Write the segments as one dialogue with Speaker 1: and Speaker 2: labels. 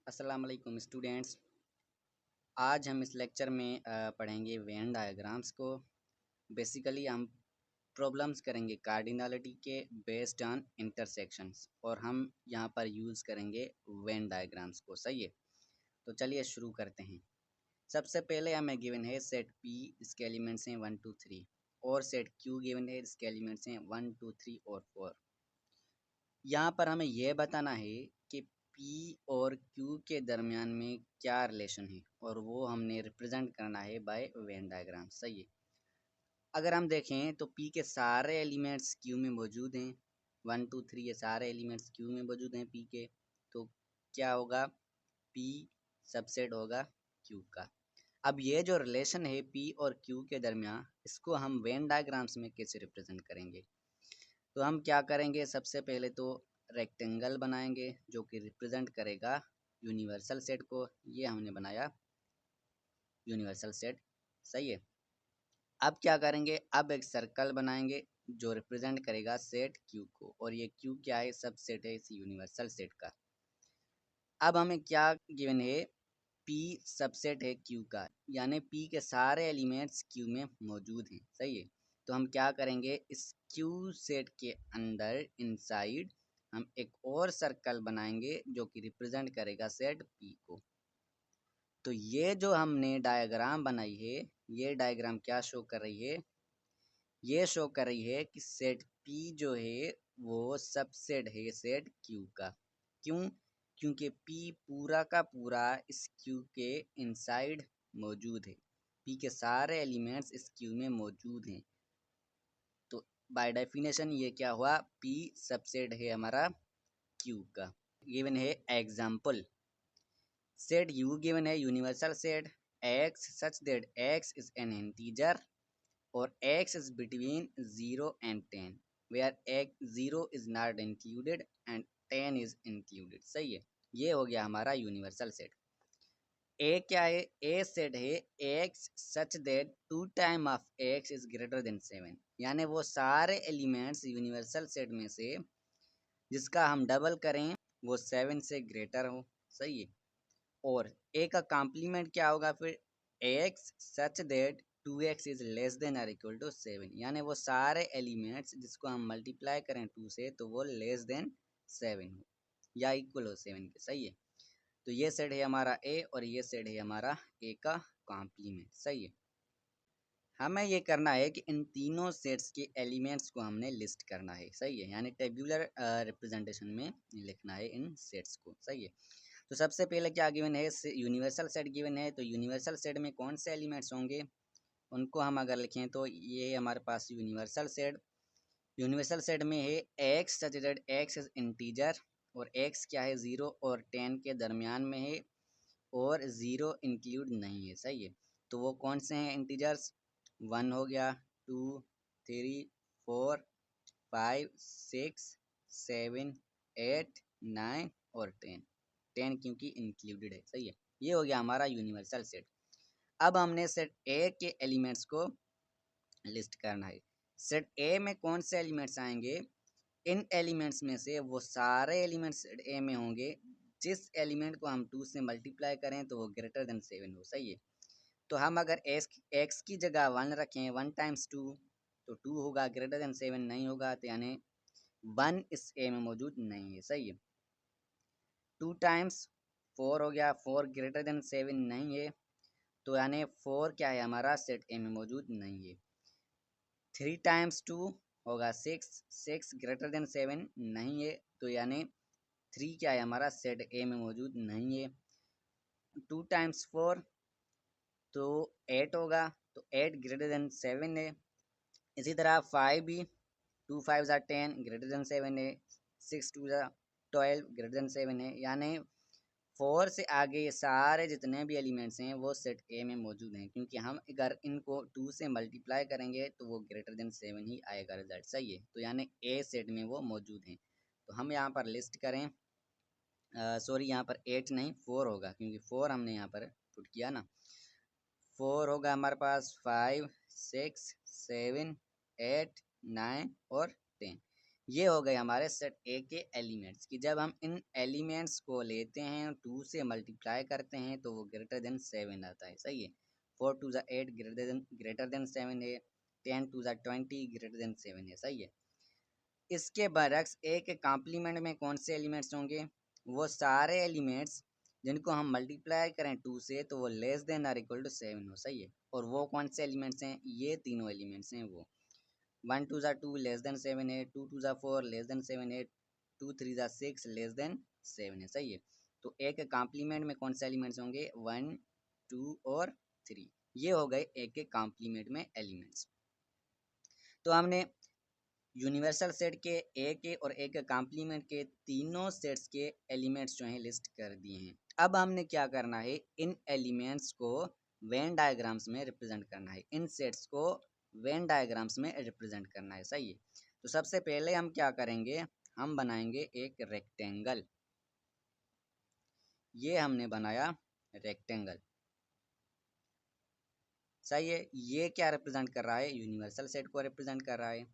Speaker 1: अस्सलाम वालेकुम स्टूडेंट्स। आज हम इस लेक्चर में पढ़ेंगे वेन डायग्राम्स को। बेसिकली हम प्रॉब्लम्स करेंगे कार्डिनलिटी के बेस्ड ऑन इंटरसेक्शंस और हम यहाँ पर यूज़ करेंगे वेन डायग्राम्स को। सही है, तो चलिए शुरू करते हैं। सबसे पहले हमें गिवन है सेट पी, इसके एलिमेंट्स हैं 1 2 3 और सेट क्यू गिवन है, इसके एलिमेंट्स हैं 1 2 3 और 4। यहाँ पर हमें यह बताना है कि P और Q के दरमियान में क्या रिलेशन है और वो हमने रिप्रेजेंट करना है बाय वेन डायग्राम। सही है, अगर हम देखें तो P के सारे एलिमेंट्स Q में मौजूद हैं। 1 2 3 ये सारे एलिमेंट्स Q में मौजूद हैं P के, तो क्या होगा, P सबसेट होगा Q का। अब ये जो रिलेशन है P और Q के दरमियान, इसको हम वेन डायग्राम्स में कैसे रिप्रेजेंट करेंगे। तो हम क्या करेंगे, सबसे पहले तो रेक्टेंगल बनाएंगे जो कि रिप्रेजेंट करेगा यूनिवर्सल सेट को। ये हमने बनाया यूनिवर्सल सेट। सही है, अब क्या करेंगे, अब एक सर्कल बनाएंगे जो रिप्रेजेंट करेगा सेट क्यू को, और ये क्यू क्या है, सबसेट है इस यूनिवर्सल सेट का। अब हमें क्या गिवन है, P सबसेट है Q का, यानी P के सारे एलिमेंट्स Q में मौजूद हैं। सही है, तो हम क्या करेंगे, इस Q सेट के अंदर इनसाइड हम एक और सर्कल बनाएंगे जो कि रिप्रेजेंट करेगा सेट P को। तो ये जो हमने डायग्राम बनाई है, ये डायग्राम क्या शो कर रही है, ये शो कर रही है कि सेट P जो है वो सबसेट है सेट Q का। क्यों? क्योंकि P पूरा का पूरा इस Q के इनसाइड मौजूद है। P के सारे एलिमेंट्स इस Q में मौजूद हैं। तो बाय डेफिनेशन ये क्या हुआ, P सबसेट है हमारा Q का। गिवन है एग्जाम्पल, सेट U गिवन है universal set X such that X is an integer और X is between 0 and 10 where X 0 is not included and 10 is included। सही है, ये हो गया हमारा यूनिवर्सल सेट। A क्या है, A सेट है X such that 2 time of X is greater than 7, यानी वो सारे एलिमेंट्स यूनिवर्सल सेट में से जिसका हम डबल करें वो 7 से ग्रेटर हो। सही है, और A का कॉम्प्लीमेंट क्या होगा फिर, X such that 2x is less than और इक्वल टू 7, यानी वो सारे एलिमेंट्स जिसको हम मल्टीप्लाई करें 2 से तो वो लेस देन 7 हो या इक्वल हो 7 के। सही है, तो ये सेट है हमारा A और ये सेट है हमारा A का कॉम्प्लीमेंट। सही है, हमें ये करना है कि इन तीनों सेट्स के एलिमेंट्स को हमने लिस्ट करना है। सही है, यानी टेब्यूलर रिप्रेजेंटेशन में लिखना है इन सेट्स को। सही है, तो सबसे पहले क्या गिवन है, यूनिवर्सल सेट गिवन है, तो यूनिवर्सल सेट में कौन से एलिमेंट्स होंगे उनको हम अगर लिखें तो ये हमारे पास यूनिवर्सल सेट में है X such that x is integer और एक्स क्या है 0 और 10 के दरमियान में है और 0 इंक्लूड नहीं है। सही है, तो वो कौन से हैं इंटीजर्स, 1 हो गया, 2 3 4 5 6 7 8 9 और 10 क्योंकि इंक्लूडेड है। सही है, ये हो गया हमारा यूनिवर्सल सेट। अब हमने सेट ए के एलिमेंट्स को लिस्ट करना है। सेट ए में कौन से एलिमेंट्स आएंगे, इन एलिमेंट्स में से वो सारे एलिमेंट्स सेट ए में होंगे जिस एलिमेंट को हम 2 से मल्टीप्लाई करें तो वो ग्रेटर देन 7 हो। सही है, तो हम अगर एक्स की जगह 1 रखें, 1 टाइम्स 2 तो 2 होगा, ग्रेटर देन 7 नहीं होगा, तो यानी 1 इस ए में मौजूद नहीं है। सही है, 2 टाइम्स 4 हो गया, 4 ग्रेटर देन 7 नहीं है, तो यानी 4 क्या है हमारा सेट ए में मौजूद नहीं है। 3 टाइम्स 2 होगा 6, 6 ग्रेटर देन 7 नहीं है, तो यानी 3 क्या है हमारा सेट ए में मौजूद नहीं है। 2 टाइम्स 4 तो 8 होगा, तो 8 ग्रेटर देन 7 है। इसी तरह 5 भी, 2 5 ज़ा 10 ग्रेटर देन 7 है, 6 2 ज़ा 12 ग्रेटर देन 7 है, यानी 4 से आगे ये सारे जितने भी एलिमेंट्स हैं वो सेट ए में मौजूद हैं, क्योंकि हम अगर इनको 2 से मल्टीप्लाई करेंगे तो वो ग्रेटर देन 7 ही आएगा रिजल्ट। सही है, तो यानी ए सेट में वो मौजूद हैं। तो हम यहाँ पर लिस्ट करें, सॉरी यहाँ पर 8 नहीं 4 होगा, क्योंकि 4 हमने यहाँ पर पुट किया ना। 4 होगा हमारे पास 5 6 7 8 9 और 10, ये हो गए हमारे सेट ए के एलिमेंट्स कि जब हम इन एलिमेंट्स को लेते हैं 2 से मल्टीप्लाई करते हैं तो वो ग्रेटर देन 7 आता है। सही है। 4 टू ज़ा 8 ग्रेटर देन 7 है। 10 टू ज़ा 20 ग्रेटर देन 7 है। सही है। इसके बरक्स ए के कॉम्प्लीमेंट में कौन से एलिमेंट्स होंगे? वो सारे एलिमेंट्स जिनको हम मल्टीप्लाई करें 2 से तो वो less than or equal to 7 हो। सही है। और वो कौन से एलिमेंट्स हैं? ये तीनों एलिमेंट्स हैं वो 1 टू ज़ा 2 लेस देन 7 है, 2 टू ज़ा 4 लेस देन 7 है, 2 3 ज़ा 6 लेस देन 7 है। सही है। तो ए के कॉम्प्लीमेंट में कौन से एलिमेंट्स होंगे? 1 2 और 3। ये हो गए ए के कॉम्प्लीमेंट में एलिमेंट्स। तो हमने यूनिवर्सल सेट के ए के और ए के कॉम्प्लीमेंट के तीनों सेट्स के एलिमेंट्स जो हैं लिस्ट कर दिए हैं। अब हमने क्या करना है? इन एलिमेंट्स को वेन डायग्राम्स में रिप्रेजेंट करना है। इन सेट्स को वेन डायग्राम्स में रिप्रेजेंट करना है। सही है। तो सबसे पहले हम क्या करेंगे? हम बनाएंगे एक रेक्टेंगल। ये हमने बनाया रेक्टेंगल। सही है। ये क्या रिप्रेजेंट कर रहा है? यूनिवर्सल सेट को रिप्रेजेंट कर रहा है।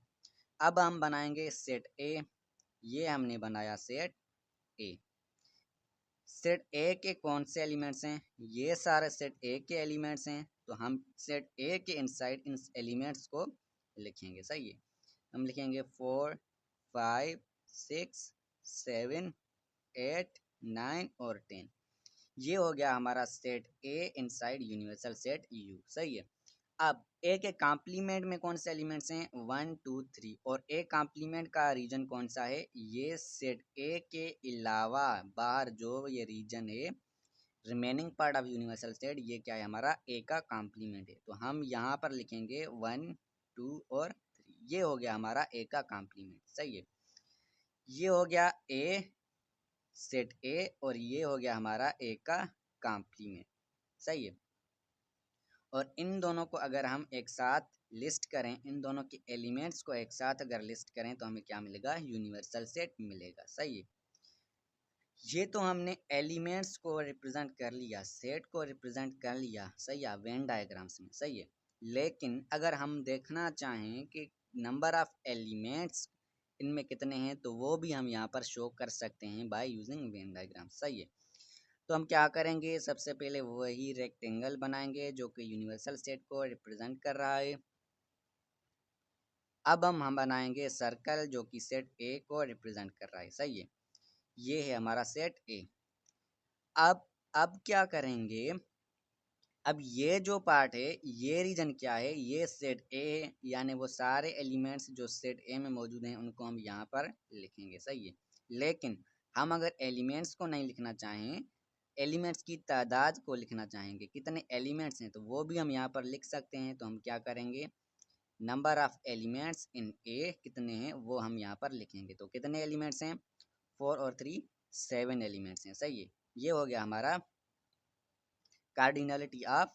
Speaker 1: अब हम बनाएंगे सेट ए। ये हमने बनाया सेट ए। सेट ए के कौन से एलिमेंट्स हैं? ये सारे सेट ए के एलिमेंट्स हैं। तो हम सेट ए के इनसाइड इन एलिमेंट्स को लिखेंगे। सही है। हम लिखेंगे 4 5 6 7 8 9 और 10। ये हो गया हमारा set A inside universal set you. सही है। अब ए के कॉम्प्लीमेंट में कौन से एलिमेंट्स हैं? 1 2 3। और ए कॉम्प्लीमेंट का रीजन कौन सा है? ये सेट ए के अलावा बाहर जो ये रीजन है remaining part of universal set, ये क्या है? हमारा ए का कॉम्प्लीमेंट है। तो हम यहाँ पर लिखेंगे 1 2 और 3। ये हो गया हमारा ए का कॉम्प्लीमेंट। सही है। ये हो गया ए सेट ए और ये हो गया हमारा ए का कॉम्प्लीमेंट। सही है। और इन दोनों को अगर हम एक साथ लिस्ट करें, इन दोनों के एलिमेंट्स को एक साथ अगर लिस्ट करें तो हमें क्या मिलेगा? यूनिवर्सल सेट मिलेगा। सही है। ये तो हमने एलिमेंट्स को रिप्रेजेंट कर लिया, सेट को रिप्रेजेंट कर लिया। सही है, वेन डायग्राम्स में। सही है। लेकिन अगर हम देखना चाहें कि नंबर ऑफ एलिमेंट्स इनमें कितने हैं तो वो भी हम यहाँ पर शो कर सकते हैं बाय यूजिंग वेन डायग्राम। सही है। तो हम क्या करेंगे? सबसे पहले वही रेक्टेंगल बनाएंगे जो कि यूनिवर्सल सेट को रिप्रेजेंट कर रहा है। अब हम बनाएंगे सर्कल जो कि सेट ए को रिप्रेजेंट कर रहा है। सही है। ये है हमारा सेट ए। अब क्या करेंगे? अब ये जो पार्ट है, ये रीजन क्या है? ये सेट ए है, यानी वो सारे एलिमेंट्स जो सेट ए में मौजूद हैं उनको हम यहाँ पर लिखेंगे। सही है। लेकिन हम अगर एलिमेंट्स को नहीं लिखना चाहें, एलिमेंट्स की तादाद को लिखना चाहेंगे, कितने एलिमेंट्स हैं, तो वो भी हम यहाँ पर लिख सकते हैं। तो हम क्या करेंगे? नंबर ऑफ एलिमेंट्स इन ए कितने हैं वो हम यहाँ पर लिखेंगे। तो कितने एलिमेंट्स हैं? 4 और 3 7 एलिमेंट्स हैं। सही है। ये हो गया हमारा कार्डिनलिटी ऑफ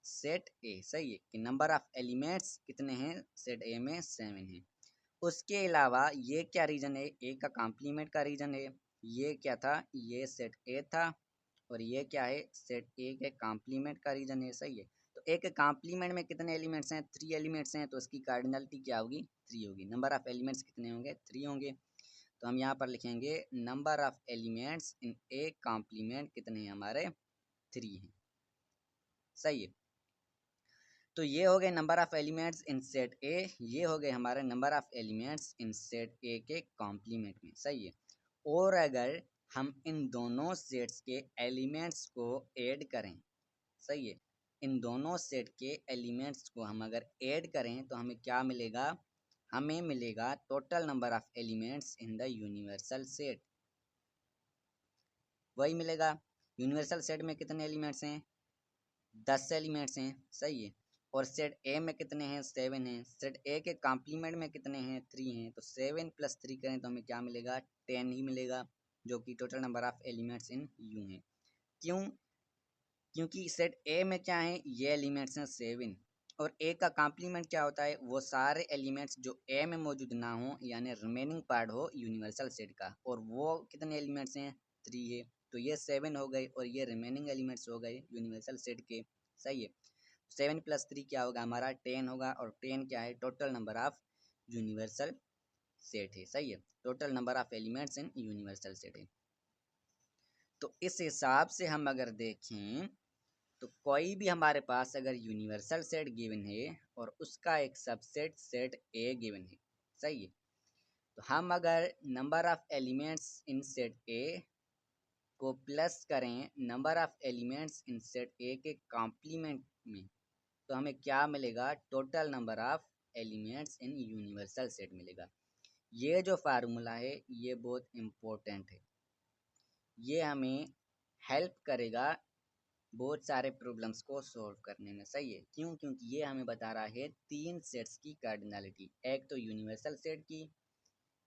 Speaker 1: सेट ए। सही है कि नंबर ऑफ एलिमेंट्स कितने हैं सेट ए में? 7 हैं। उसके अलावा ये क्या रीजन है? ए का कॉम्प्लीमेंट का रीजन है। ये क्या था? ये सेट ए था। और ये क्या है? सेट ए के कॉम्प्लीमेंट का रीजन है। सही है। तो ए के कॉम्प्लीमेंट में कितने एलिमेंट्स हैं? 3 एलिमेंट्स हैं। तो उसकी कार्डिनलिटी क्या होगी? 3 होगी। नंबर ऑफ एलिमेंट्स कितने होंगे? 3 होंगे। तो हम यहाँ पर लिखेंगे number of elements in A complement कितने हैं? हमारे 3 हैं। सही है। तो ये हो गए number of elements in set ए। ये हो गए हमारे number of elements in set ए के कॉम्प्लीमेंट में। सही है। और अगर हम इन दोनों सेट्स के एलिमेंट्स को ऐड करें, सही है, इन दोनों सेट के एलिमेंट्स को हम अगर ऐड करें तो हमें क्या मिलेगा? हमें मिलेगा total number of elements in the universal set. वही मिलेगा। यूनिवर्सल सेट में कितने एलिमेंट्स हैं? 10 एलिमेंट्स हैं। सही है। और सेट ए में कितने हैं? 7 हैं। सेट ए के कॉम्प्लीमेंट में कितने हैं? 3 हैं। तो 7 + 3 करें तो हमें क्या मिलेगा? 10 ही मिलेगा, जो कि total number of elements in you हैं। क्यों? क्योंकि सेट ए में क्या है? ये एलिमेंट्स हैं 7। और ए का कॉम्प्लीमेंट क्या होता है? वो सारे एलिमेंट्स जो ए में मौजूद ना हो, यानी रिमेनिंग पार्ट हो यूनिवर्सल सेट का। और वो कितने एलिमेंट्स हैं? 3 है। तो ये 7 हो गए और ये रिमेनिंग एलिमेंट्स हो गए यूनिवर्सल सेट के। सही है। 7 + 3 क्या होगा? हमारा 10 होगा। और 10 क्या है? Total number of universal set है, सही है, total number of elements in universal set है। तो इस हिसाब से हम अगर देखें तो कोई भी हमारे पास अगर यूनिवर्सल सेट गिवन है और उसका एक सबसेट सेट ए गिवन है, सही है, तो हम अगर number of elements in set ए को प्लस करें number of elements in set ए के कॉम्प्लीमेंट में, तो हमें क्या मिलेगा, total number of elements in universal set मिलेगा। ये जो फार्मूला है ये बहुत इम्पोर्टेंट है, ये हमें हेल्प करेगा बहुत सारे प्रॉब्लम्स को सॉल्व करने में, सही है, क्यों, क्योंकि ये हमें बता रहा है तीन सेट्स की कार्डिनलिटी, एक तो यूनिवर्सल सेट की,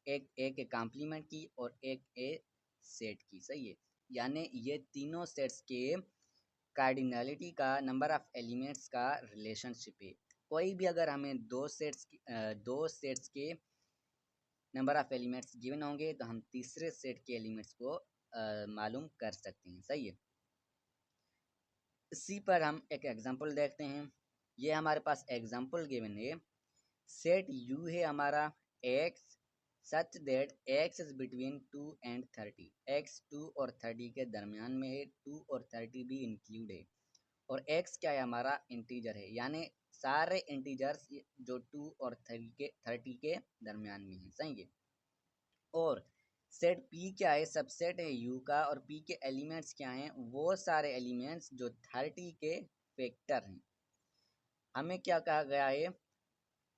Speaker 1: एक ए के कॉम्प्लीमेंट की और एक ए सेट की, सही है, यानी ये तीनों सेट्स के कार्डिनलिटी का नंबर ऑफ एलिमेंट्स का रिलेशनशिप है। कोई भी अगर हमें दो सेट्स के नंबर ऑफ एलिमेंट्स गिवन होंगे तो हम तीसरे सेट के एलिमेंट्स को मालूम कर सकते हैं, सही है। इसी पर हम एक एग्जांपल देखते हैं। ये हमारे पास एग्जांपल गिवन है, सेट यू है हमारा x such that x is between 2 and 30, x 2 और 30 के दरमियान में है, 2 और 30 भी इंक्लूड है, और एक्स क्या है, हमारा इंटीजर है, यानी सारे इंटीजर्स जो 2 और 30 के दरमियान में है, सही है। और सेट पी क्या है, सबसेट है यू का, और पी के एलिमेंट्स क्या हैं, वो सारे एलिमेंट्स जो 30 के फैक्टर हैं। हमें क्या कहा गया है,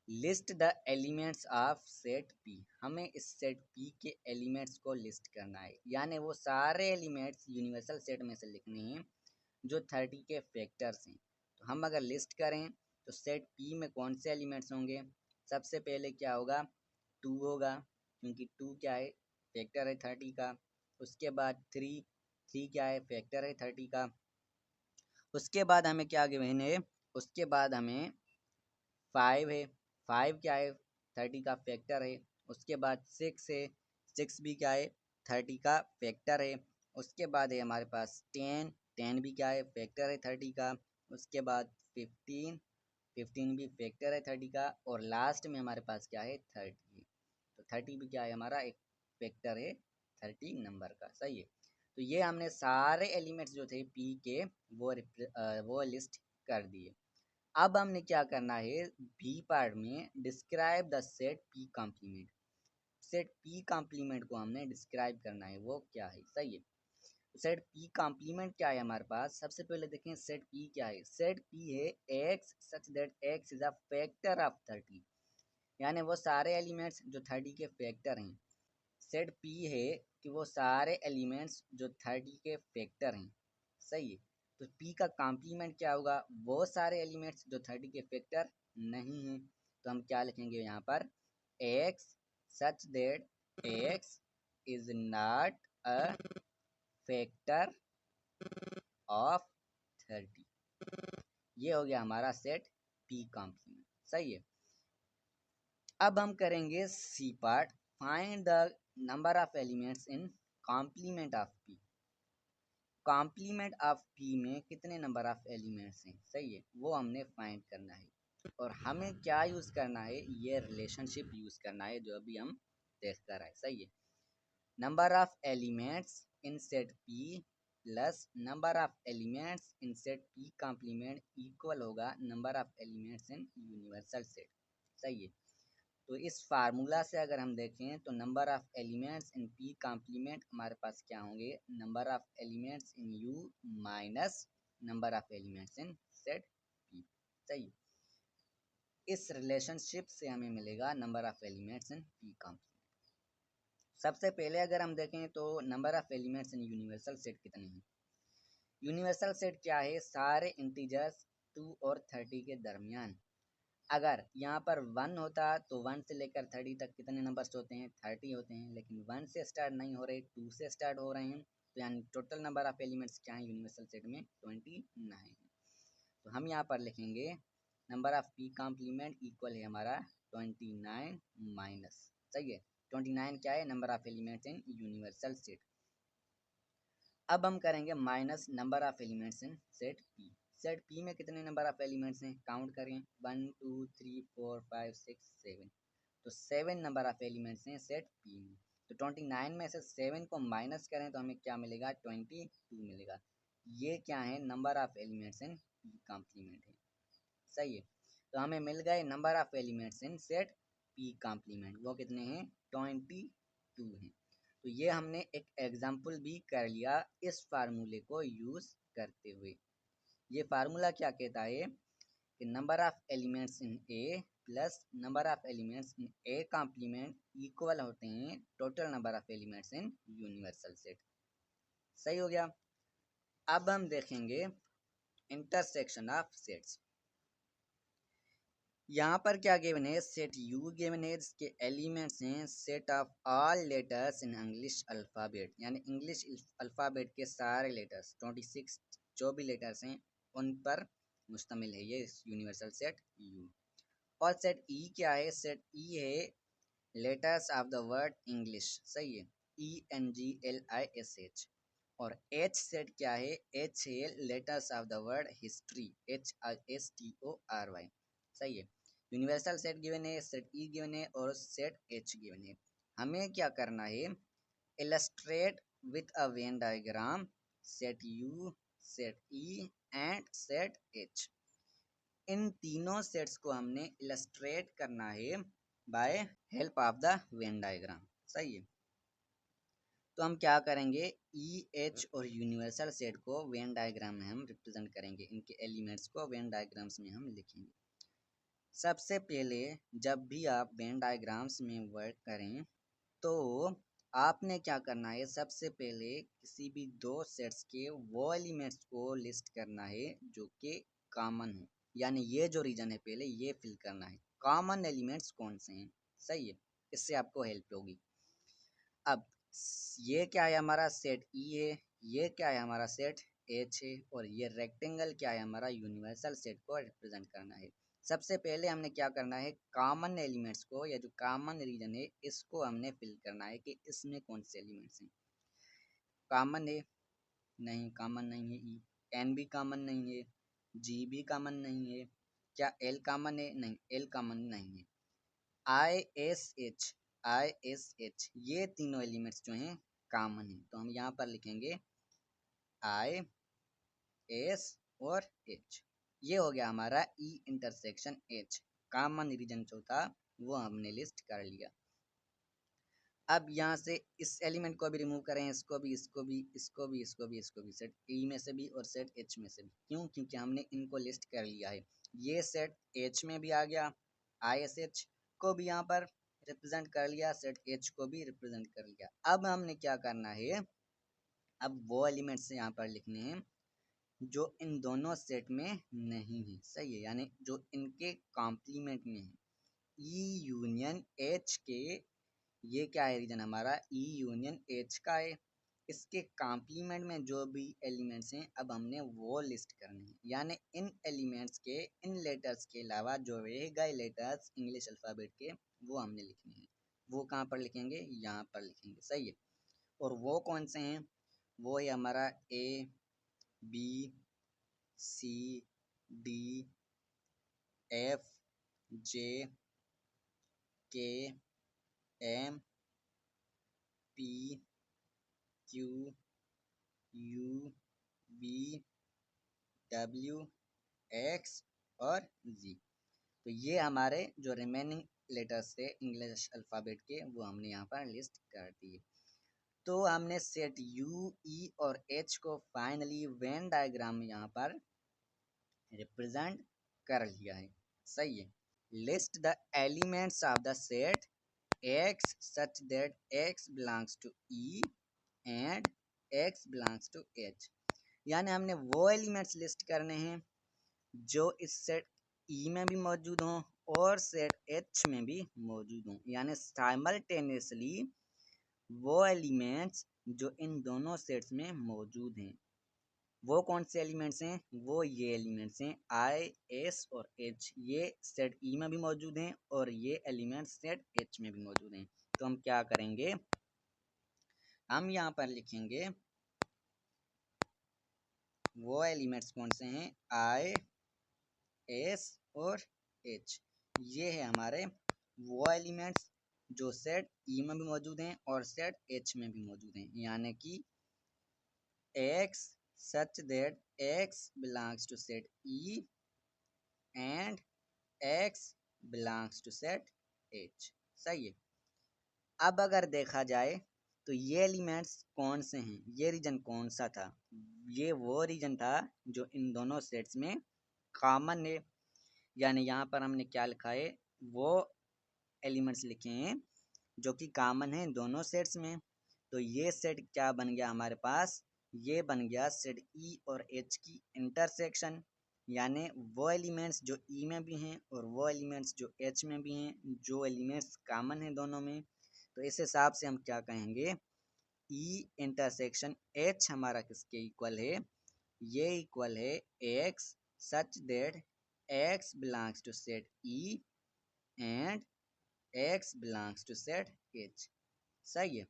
Speaker 1: list the elements of set P, हमें इस सेट पी के एलिमेंट्स को लिस्ट करना है, यानी वो सारे एलिमेंट्स यूनिवर्सल सेट में से लिखने हैं जो 30 के फैक्टर्स हैं। तो हम अगर लिस्ट करें तो सेट पी में कौन से एलिमेंट्स होंगे, सबसे पहले क्या होगा, 2 होगा, क्योंकि 2 क्या है, फैक्टर है 30 का। उसके बाद 3 क्या है, फैक्टर है 30 का। उसके बाद हमें क्या गिवन है, उसके बाद हमें 5 है, 5 क्या है, 30 का फैक्टर है। उसके बाद 6 है, 6 भी क्या है, 30 का फैक्टर है। उसके बाद है हमारे पास 10 भी क्या है, फैक्टर है 30 का। उसके बाद 15 भी फैक्टर है 30 का, और लास्ट में हमारे पास क्या है, 30 है। तो 30 भी क्या है, हमारा एक फैक्टर है 30 नंबर का, सही है। तो ये हमने सारे एलिमेंट्स जो थे पी के वो लिस्ट कर दिए। अब हमने क्या करना है, बी पार्ट में describe the set P complement, set P complement को हमने डिस्क्राइब करना है, वो क्या है, सही है। सेट पी कॉम्प्लीमेंट क्या है हमारे पास, सबसे पहले देखें सेट पी क्या है, सेट पी है X such that x is a factor of 30, यानी वो सारे एलिमेंट्स जो 30 के फैक्टर हैं। सेट पी है कि वो सारे एलिमेंट्स जो 30 के फैक्टर हैं, सही है। तो पी का कॉम्प्लीमेंट क्या होगा, वो सारे एलिमेंट्स जो 30 के फैक्टर नहीं हैं। तो हम क्या लिखेंगे यहाँ पर, x such that x is not a factor of 30, ये हो गया हमारा सेट पी कॉम्प्लीमेंट, सही है। अब हम करेंगे C part, find the number of elements in complement of P, complement of P में कितने नंबर ऑफ एलिमेंट्स हैं, सही है, वो हमने फाइंड करना है। और हमें क्या यूज़ करना है, ये रिलेशनशिप यूज़ करना है जो अभी हम देख कर आए, सही है। Number of elements in set P plus number of elements in set P complement equal होगा number of elements in universal set, सही है। तो इस फार्मूला से अगर हम देखें तो number of elements in P complement हमारे पास क्या होंगे, number of elements in U minus number of elements in set P, सही। इस रिलेशनशिप से हमें मिलेगा number of elements in P complement. सबसे पहले अगर हम देखें तो number of elements in universal set कितने हैं, यूनिवर्सल सेट क्या है, सारे इंटीजर्स 2 और 30 के दरमियान। अगर यहाँ पर 1 होता तो 1 से लेकर 30 तक कितने नंबर्स होते हैं, 30 होते हैं, लेकिन 1 से स्टार्ट नहीं हो रहे, 2 से स्टार्ट हो रहे हैं, तो यानी टोटल नंबर ऑफ एलिमेंट्स क्या है यूनिवर्सल सेट में, 29 है। तो हम यहाँ पर लिखेंगे number of P complement equal है हमारा 29 माइनस, सही है, 29 क्या है, number of elements in universal set. अब हम करेंगे minus number of elements in set P, set P में कितने नंबर ऑफ एलिमेंट्स हैं, काउंट करें, 1 2 3 4 5 6 7, तो 7 नंबर ऑफ एलिमेंट्स हैं सेट पी में। तो 29 में से 7 को माइनस करें तो हमें क्या मिलेगा, 22 मिलेगा। ये क्या है, number of elements in P complement है। सही है, तो हमें मिल गए number of elements in set P complement, वो कितने हैं, 22 हैं। तो ये हमने एक एग्जाम्पल भी कर लिया इस फार्मूले को यूज करते हुए। ये फार्मूला क्या कहता है कि number of elements in A plus number of elements in A complement equal होते हैं total number of elements in universal set. सही हो गया। अब हम देखेंगे इंटरसेक्शन ऑफ सेट्स। यहाँ पर क्या गिवन है, सेट यू गिवन है जिसके एलिमेंट्स हैं set of all letters in English alphabet, यानी इंग्लिश अल्फ़ाबेट के सारे लेटर्स 26 जो भी लेटर्स हैं उन पर मुश्तमिल है ये यूनिवर्सल सेट यू। और सेट ई क्या है, सेट ई है letters of the word English, सही है, ENGLISH। और एच सेट क्या है, एच है letters of the word history, HISTORY, सही है। यूनिवर्सल सेट गिवन है, सेट ई गिवन है और सेट एच गिवन है। हमें क्या करना है, illustrate with a Venn diagram set U, set E and set H. इन तीनों सेट्स को हमने इलस्ट्रेट करना है by help of the Venn diagram, सही है। तो हम क्या करेंगे, ई एच और यूनिवर्सल सेट को वेन डायग्राम में हम रिप्रेजेंट करेंगे, इनके एलिमेंट्स को वेन डायग्राम्स में हम लिखेंगे। सबसे पहले जब भी आप वेन डायग्राम्स में वर्क करें तो आपने क्या करना है, सबसे पहले किसी भी दो सेट्स के वो एलिमेंट्स को लिस्ट करना है जो कि कॉमन हो, यानी ये जो रीजन है पहले ये फिल करना है, कॉमन एलिमेंट्स कौन से हैं, सही है, इससे आपको हेल्प होगी। अब ये क्या है, हमारा सेट ई है, ये क्या है, हमारा सेट एच है, और ये रेक्टेंगल क्या है, हमारा यूनिवर्सल सेट को रिप्रेजेंट करना है। सबसे पहले हमने क्या करना है, कॉमन एलिमेंट्स को या जो कॉमन रीजन है इसको हमने फिल करना है कि इसमें कौन से एलिमेंट्स हैं। कॉमन है, नहीं कॉमन नहीं है, ई एन भी कॉमन नहीं है, जी भी कॉमन नहीं है, क्या एल कॉमन है, नहीं एल कॉमन नहीं है, आई एस एच ये तीनों एलिमेंट्स जो हैं कॉमन है। तो हम यहाँ पर लिखेंगे आई एस और एच, ये हो गया हमारा E intersection H, common region जो था वो हमने लिस्ट कर लिया। अब यहाँ से इस एलिमेंट को भी रिमूव करें, इसको भी, इसको भी, इसको भी, इसको भी, इसको भी, सेट ई में से भी और सेट एच में से भी, क्यों, क्योंकि हमने इनको लिस्ट कर लिया है। ये सेट एच में भी आ गया, आई एस एच को भी यहाँ पर रिप्रेजेंट कर लिया, सेट एच को भी रिप्रेजेंट कर लिया। अब हमने क्या करना है, अब वो एलिमेंट्स यहाँ पर लिखने हैं जो इन दोनों सेट में नहीं है, सही है, यानी जो इनके कॉम्प्लीमेंट में है। ई यूनियन एच के, ये क्या है रीजन हमारा, ई यूनियन एच का है, इसके कॉम्प्लीमेंट में जो भी एलिमेंट्स हैं अब हमने वो लिस्ट करने हैं, यानी इन एलिमेंट्स के इन लेटर्स के अलावा जो रह गए लेटर्स इंग्लिश अल्फ़ाबेट के वो हमने लिखने हैं। वो कहाँ पर लिखेंगे, यहाँ पर लिखेंगे, सही है। और वो कौन से हैं, वो है हमारा A B C D F J K M P Q U V W X और जी। तो ये हमारे जो रिमेनिंग लेटर्स थे इंग्लिश अल्फ़ाबेट के वो हमने यहाँ पर लिस्ट कर दिए। तो हमने सेट यू ई और एच को फाइनली वेन डायग्राम में यहाँ पर रिप्रेजेंट कर लिया है, सही है। List the elements of the set X such that X belongs to E and X belongs to H, यानी हमने वो एलिमेंट्स लिस्ट करने हैं जो इस सेट ई में भी मौजूद हों और सेट एच में भी मौजूद हों, यानी साइमल्टेनियसली वो एलिमेंट्स जो इन दोनों सेट्स में मौजूद हैं। वो कौन से एलिमेंट्स हैं, वो ये एलिमेंट्स हैं आई एस और एच, ये सेट ई में भी मौजूद हैं और ये एलिमेंट्स सेट एच में भी मौजूद हैं। तो हम क्या करेंगे, हम यहाँ पर लिखेंगे वो एलिमेंट्स कौन से हैं, आई एस और एच, ये है हमारे वो एलिमेंट्स जो सेट ई में भी मौजूद हैं और सेट एच में भी मौजूद हैं, यानी कि x such that x belongs to set E and x belongs to set H। सही है। अब अगर देखा जाए तो ये एलिमेंट्स कौन से हैं, ये रीजन कौन सा था, ये वो रीजन था जो इन दोनों सेट्स में कॉमन है। यानी यहाँ पर हमने क्या लिखा है, वो एलिमेंट्स लिखे हैं जो कि कॉमन है दोनों सेट्स में। तो ये सेट क्या बन गया हमारे पास, ये बन गया सेट ई और एच की इंटरसेक्शन। यानी वो एलिमेंट्स जो ई में भी हैं और वो एलिमेंट्स जो एच में भी हैं, जो एलिमेंट्स कॉमन हैं दोनों में। तो इस हिसाब से हम क्या कहेंगे, ई इंटरसेक्शन एच हमारा किसके इक्वल है, ये इक्वल है X such that X belongs to set E and X belongs to set H. सही है।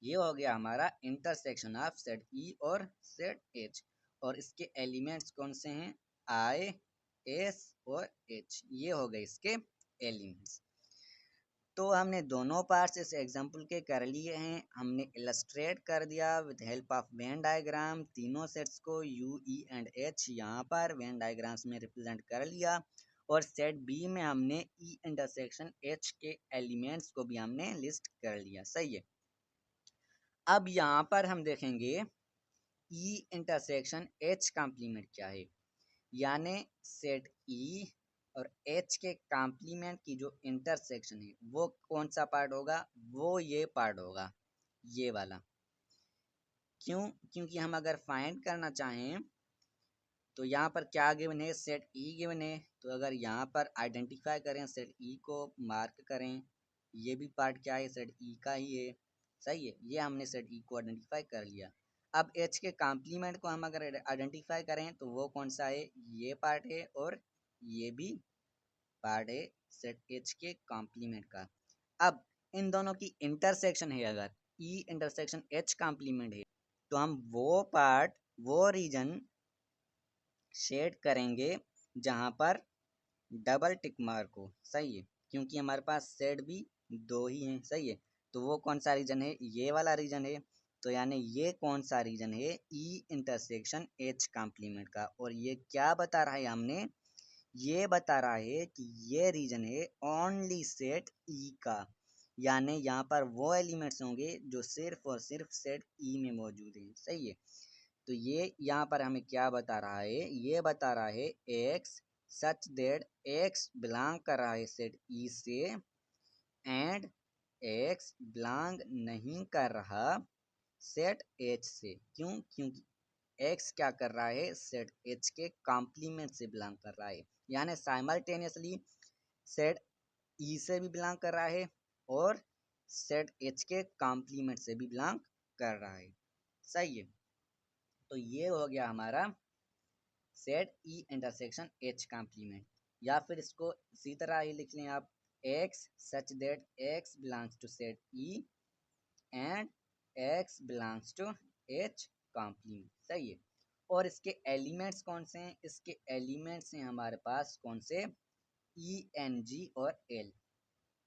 Speaker 1: ये हो गया हमारा इंटरसेक्शन ऑफ सेट ई और सेट एच। और इसके एलिमेंट्स कौन से हैं, आई एस और एच, ये हो गए इसके एलिमेंट्स। तो हमने दोनों पार्ट्स इस एग्जाम्पल के कर लिए हैं, हमने इलस्ट्रेट कर दिया with help of Venn diagram तीनों सेट्स को यू ई एंड एच यहाँ पर वेन डायग्राम्स में रिप्रेजेंट कर लिया। और सेट बी में हमने ई इंटरसेक्शन एच के एलिमेंट्स को भी हमने लिस्ट कर लिया। सही है। अब यहाँ पर हम देखेंगे ई इंटरसेक्शन एच कॉम्प्लीमेंट क्या है। यानी सेट ई और एच के कॉम्प्लीमेंट की जो इंटरसेक्शन है वो कौन सा पार्ट होगा, वो ये पार्ट होगा, ये वाला। क्यों, क्योंकि हम अगर फाइंड करना चाहें तो यहाँ पर क्या गिवन है, सेट ई गिवन है। तो अगर यहाँ पर आइडेंटिफाई करें, सेट ई को मार्क करें, ये भी पार्ट क्या है, सेट ई का ही है। सही है, ये हमने सेट ई को आइडेंटिफाई कर लिया। अब एच के कॉम्प्लीमेंट को हम अगर आइडेंटिफाई करें तो वो कौन सा है, ये पार्ट है और ये भी पार्ट है सेट एच के कॉम्प्लीमेंट का। अब इन दोनों की इंटरसेक्शन है, अगर ई इंटरसेक्शन एच कॉम्प्लीमेंट है तो हम वो पार्ट वो रीजन शेड करेंगे जहां पर डबल टिक मार्क हो। सही है, क्योंकि हमारे पास सेट भी दो ही हैं। सही है, तो वो कौन सा रीजन है, ये वाला रीजन है। तो यानी ये कौन सा रीजन है, ई इंटरसेक्शन एच कॉम्प्लीमेंट का। और ये क्या बता रहा है हमने, ये बता रहा है कि ये रीजन है ओनली सेट ई का। यानी यहाँ पर वो एलिमेंट्स होंगे जो सिर्फ और सिर्फ सेट ई में मौजूद हैं। सही है। तो ये यहाँ पर हमें क्या बता रहा है, ये बता रहा है X such that x belong कर रहा है सेट ई से एंड एक्स बिलोंग नहीं कर रहा सेट एच से। क्यों, क्योंकि एक्स क्या कर रहा है, सेट एच के कॉम्प्लीमेंट से बिलोंग कर रहा है। यानी साइमल्टेनियसली सेट ई से भी बिलोंग कर रहा है और सेट एच के कॉम्प्लीमेंट से भी बिलोंग कर रहा है। सही है। तो ये हो गया हमारा set E intersection H complement. या फिर इसको इसी तरह ही लिख लें आप, X such that X belongs to set E and X belongs to H complement. सही है। और इसके एलिमेंट्स कौन से हैं, इसके एलिमेंट्स हैं हमारे पास कौन से, ई एन जी और एल।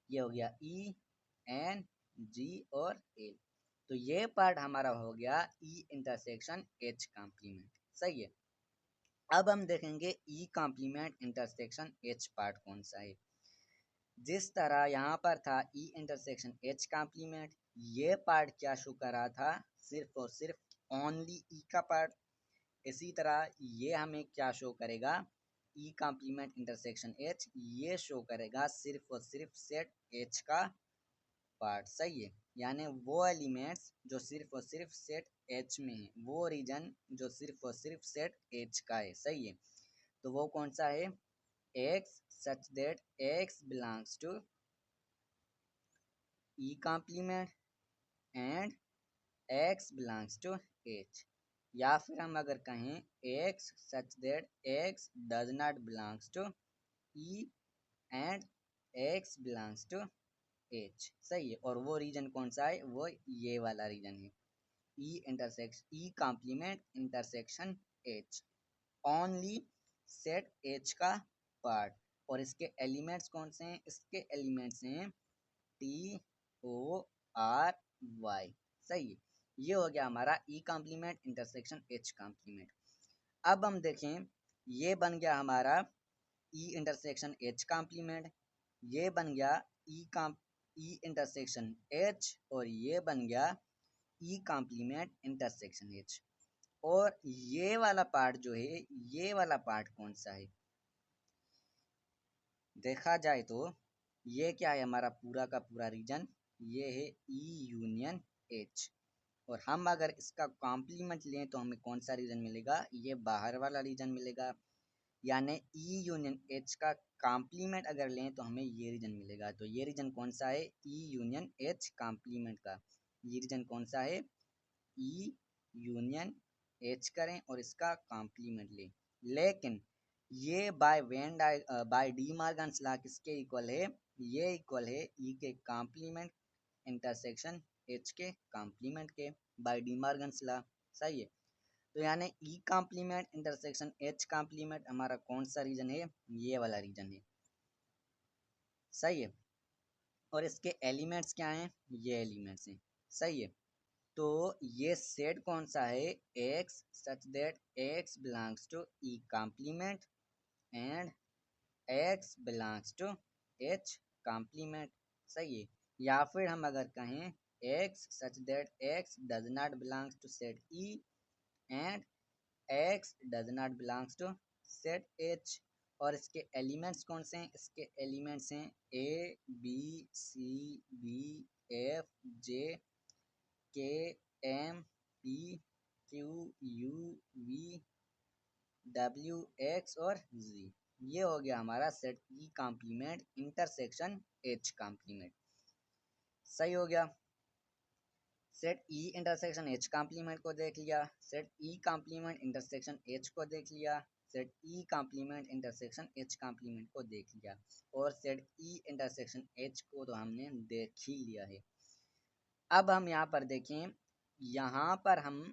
Speaker 1: ये हो गया ई एन जी और एल। तो ये पार्ट हमारा हो गया ई इंटरसेक्शन एच कॉम्प्लीमेंट। सही है। अब हम देखेंगे E complement intersection H part कौन सा है। जिस तरह यहाँ पर था ई इंटरसेक्शन एच कॉम्प्लीमेंट, ये पार्ट क्या शो कर रहा था, सिर्फ और सिर्फ ओनली ई का पार्ट। इसी तरह ये हमें क्या शो करेगा, ई कॉम्प्लीमेंट इंटरसेक्शन एच, ये शो करेगा सिर्फ और सिर्फ सेट एच का पार्ट। सही है। यानी वो एलिमेंट्स जो सिर्फ और सिर्फ सेट एच में है, वो रीजन जो सिर्फ और सिर्फ सेट एच का है। सही है। तो वो कौन सा है, X such that X belongs to E complement and X belongs to H. या फिर हम अगर कहें X such that X does not belongs to E and X belongs to H. सही है। और वो रीजन कौन सा है, वो ये वाला रीजन है, E intersection E complement intersection H, only set H का पार्ट। और इसके एलिमेंट्स कौन से हैं? इसके एलिमेंट्स हैं TORY। सही है, ये हो गया हमारा E complement intersection H complement. अब हम देखें, ये बन गया हमारा E इंटरसेक्शन H कॉम्प्लीमेंट, ये बन गया E इंटरसेक्शन H, और ये बन गया E कॉम्प्लीमेंट इंटरसेक्शन H। और ये वाला पार्ट जो है, ये वाला पार्ट कौन सा है? देखा जाए तो ये क्या है, हमारा पूरा का पूरा रीजन, ये है E यूनियन H। और हम अगर इसका कॉम्प्लीमेंट लें तो हमें कौन सा रीजन मिलेगा? ये बाहर वाला रीजन मिलेगा। यानी E यूनियन H का कॉम्प्लीमेंट अगर लें तो हमें ये रीजन मिलेगा। तो ये रीजन कौन सा है? E यूनियन H कॉम्प्लीमेंट का। ये रीजन कौन सा है? E यूनियन H करें और इसका कॉम्प्लीमेंट लें। लेकिन ये बाय डी मॉर्गन्स लॉ किसके इक्वल है? ये इक्वल है E के कॉम्प्लीमेंट इंटरसेक्शन H के कॉम्प्लीमेंट के, बाय डी मॉर्गन्स लॉ। सही है, तो यानी E complement intersection H complement हमारा कौन सा रीजन है? ये वाला रीजन है। सही है, और इसके एलिमेंट्स क्या हैं? ये एलिमेंट्स हैं। सही है, तो ये सेट कौन सा है? X such that X belongs to E complement and X belongs to H complement. सही है, या फिर हम अगर कहें X such that X does not belongs to set E and X does not belongs to set H। और इसके elements कौन से हैं? इसके एलिमेंट्स हैं A B C D F J K M P Q U V W X और Z। ये हो गया हमारा set E complement intersection H complement. सही हो गया, set E intersection H complement को देख लिया, set E complement intersection H को देख लिया, set E complement intersection H complement को देख लिया, और सेट E इंटरसेक्शन H को तो हमने देख ही लिया है। अब हम यहाँ पर देखें, यहाँ पर हम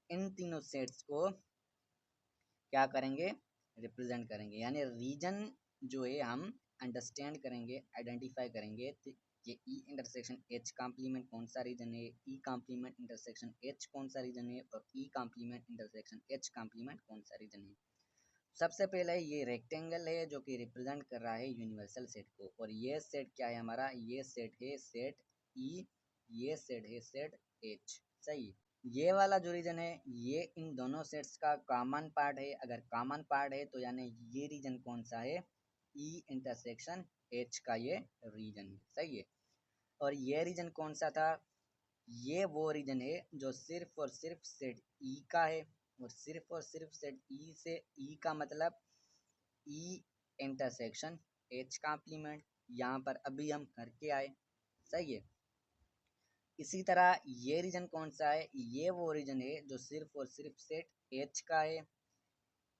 Speaker 1: इन तीनों सेट्स को क्या करेंगे? रिप्रेजेंट करेंगे, यानी रीजन जो है हम अंडरस्टैंड करेंगे, आइडेंटिफाई करेंगे। तो ये E इंटरसेक्शन H कॉम्प्लीमेंट कौन सा रीजन है, E कॉम्प्लीमेंट इंटरसेक्शन H कौन सा रीजन है, और E complement intersection H complement कौन सा रीजन है। सबसे पहले ये रेक्टेंगल है जो कि रिप्रेजेंट कर रहा है यूनिवर्सल सेट को, और ये सेट क्या है हमारा? ये सेट है सेट E, ये सेट है सेट H। सही, ये वाला जो रीजन है ये इन दोनों सेट्स का कॉमन पार्ट है। अगर कॉमन पार्ट है तो यानी ये रीजन कौन सा है? E इंटरसेक्शन H का ये रीजन है। सही है, और ये रीजन कौन सा था? ये वो रीजन है जो सिर्फ और सिर्फ सेट E का है, और सिर्फ सेट E से, E का मतलब E इंटरसेक्शन H कॉम्प्लीमेंट, यहाँ पर अभी हम करके आए। सही है, इसी तरह ये रीजन कौन सा है? ये वो रीजन है जो सिर्फ और सिर्फ सेट H का है,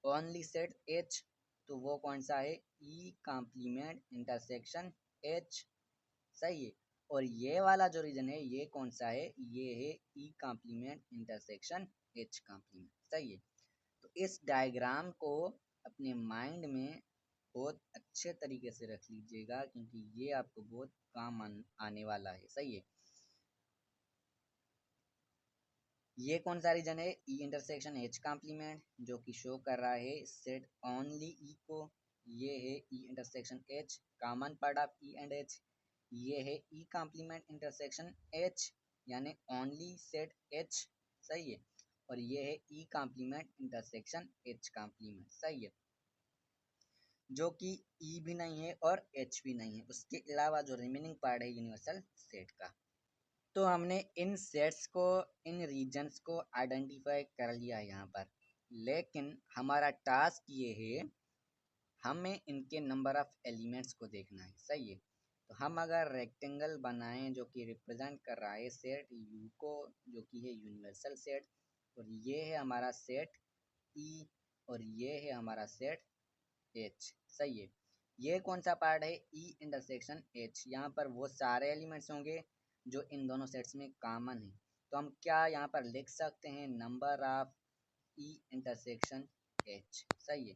Speaker 1: ओनली सेट H। तो वो कौन सा है? E complement intersection H। सही है, और ये वाला जो रीजन है ये कौन सा है? ये है E complement intersection H complement. सही है, तो इस डायग्राम को अपने माइंड में बहुत अच्छे तरीके से रख लीजिएगा, क्योंकि ये आपको बहुत काम आने वाला है। सही है, ये कौन सा रीजन है? E इंटरसेक्शन H कॉम्प्लीमेंट, जो कि शो कर रहा है सेट ओनली E को। ये है E intersection H, common part of E and H। ये है E कॉम्प्लीमेंट इंटरसेक्शन H, यानी ओनली सेट H। सही है, और ये है E complement intersection H complement. सही है, जो कि E भी नहीं है और H भी नहीं है, उसके अलावा जो रिमेनिंग पार्ट है यूनिवर्सल सेट का। तो हमने इन सेट्स को, इन रीजन्स को आइडेंटिफाई कर लिया है यहाँ पर, लेकिन हमारा टास्क ये है हमें इनके नंबर ऑफ एलिमेंट्स को देखना है। सही है, तो हम अगर रेक्टेंगल बनाएं जो कि रिप्रेजेंट कर रहा है सेट U को, जो कि है यूनिवर्सल सेट, और ये है हमारा सेट E, और ये है हमारा सेट H। सही है, ये कौन सा पार्ट है? E intersection H। यहाँ पर वो सारे एलिमेंट्स होंगे जो इन दोनों सेट्स में कॉमन है। तो हम क्या यहाँ पर लिख सकते हैं? Number of E intersection H। सही है,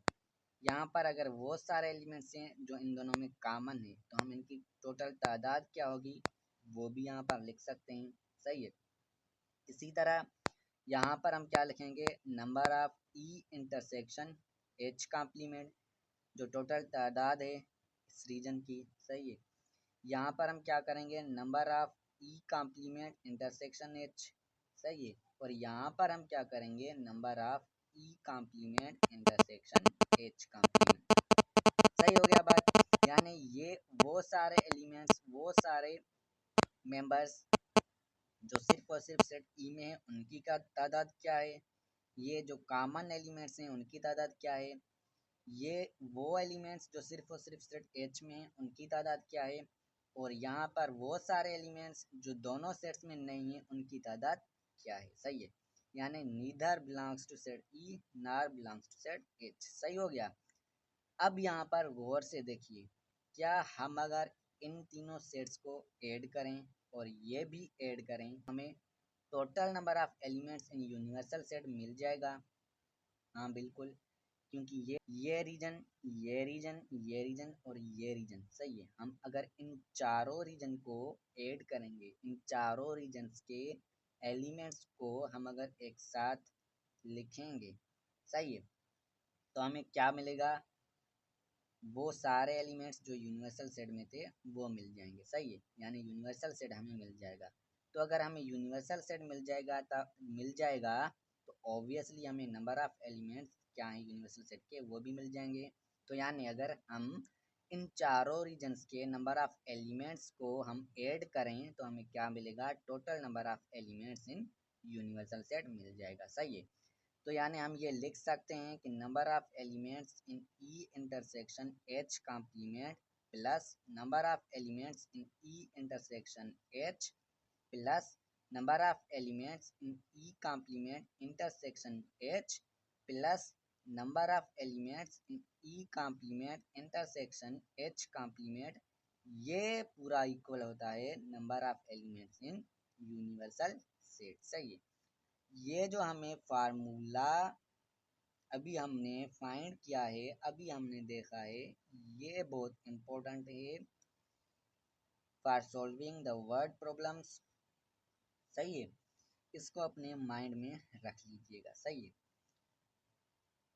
Speaker 1: यहाँ पर अगर वो सारे एलिमेंट्स हैं जो इन दोनों में कॉमन है तो हम इनकी टोटल तादाद क्या होगी वो भी यहाँ पर लिख सकते हैं। सही है। इसी तरह यहाँ पर हम क्या लिखेंगे, number of E intersection H complement, जो टोटल तादाद है इस रीजन की। सही है। यहाँ पर हम क्या करेंगे, number of E complement intersection H. सही है। और यहाँ पर हम क्या करेंगे, number of E complement intersection H complement. सही हो गया बात। यानी ये वो सारे एलिमेंट्स, वो सारे मेंबर्स जो सिर्फ और सिर्फ सेट ई में है उनकी का तादाद क्या है, ये जो कॉमन एलिमेंट्स हैं उनकी तादाद क्या है, ये वो एलिमेंट्स जो सिर्फ और सिर्फ सेट एच में हैं उनकी तादाद क्या है, और यहाँ पर वो सारे एलिमेंट्स जो दोनों सेट्स में नहीं है उनकी तादाद क्या है। सही है। यानी neither belongs to set E nor belongs to set H. सही हो गया। अब यहाँ पर गौर से देखिए, क्या हम अगर इन तीनों सेट्स को ऐड करें और ये भी ऐड करें, हमें total number of elements in universal set मिल जाएगा। हाँ बिल्कुल, क्योंकि ये रीजन, ये रीजन, ये रीजन और ये रीजन सही है। हम अगर इन चारों रीजन को ऐड करेंगे, इन चारों रीजन्स के एलिमेंट्स को हम अगर एक साथ लिखेंगे, सही है, तो हमें क्या मिलेगा, वो सारे एलिमेंट्स जो यूनिवर्सल सेट में थे वो मिल जाएंगे। सही है। यानी यूनिवर्सल सेट हमें मिल जाएगा। तो अगर हमें यूनिवर्सल सेट मिल जाएगा तो ऑब्वियसली हमें नंबर ऑफ एलिमेंट्स क्या है यूनिवर्सल सेट के वो भी मिल जाएंगे। तो यानी अगर हम इन चारों रीजन्स के नंबर ऑफ एलिमेंट्स को हम ऐड करें तो हमें क्या मिलेगा, total number of elements in universal set मिल जाएगा। सही है। तो यानी हम ये लिख सकते हैं कि number of elements in E intersection H complement plus number of elements in E intersection H plus number of elements in E complement intersection H plus number of elements in E complement intersection H complement, ये पूरा equal होता है number of elements in universal set. सही है। ये जो हमें formula अभी हमने फाइंड किया है, अभी हमने देखा है, ये बहुत इम्पोर्टेंट है for solving the word problems. सही है। इसको अपने माइंड में रख लीजिएगा। सही है।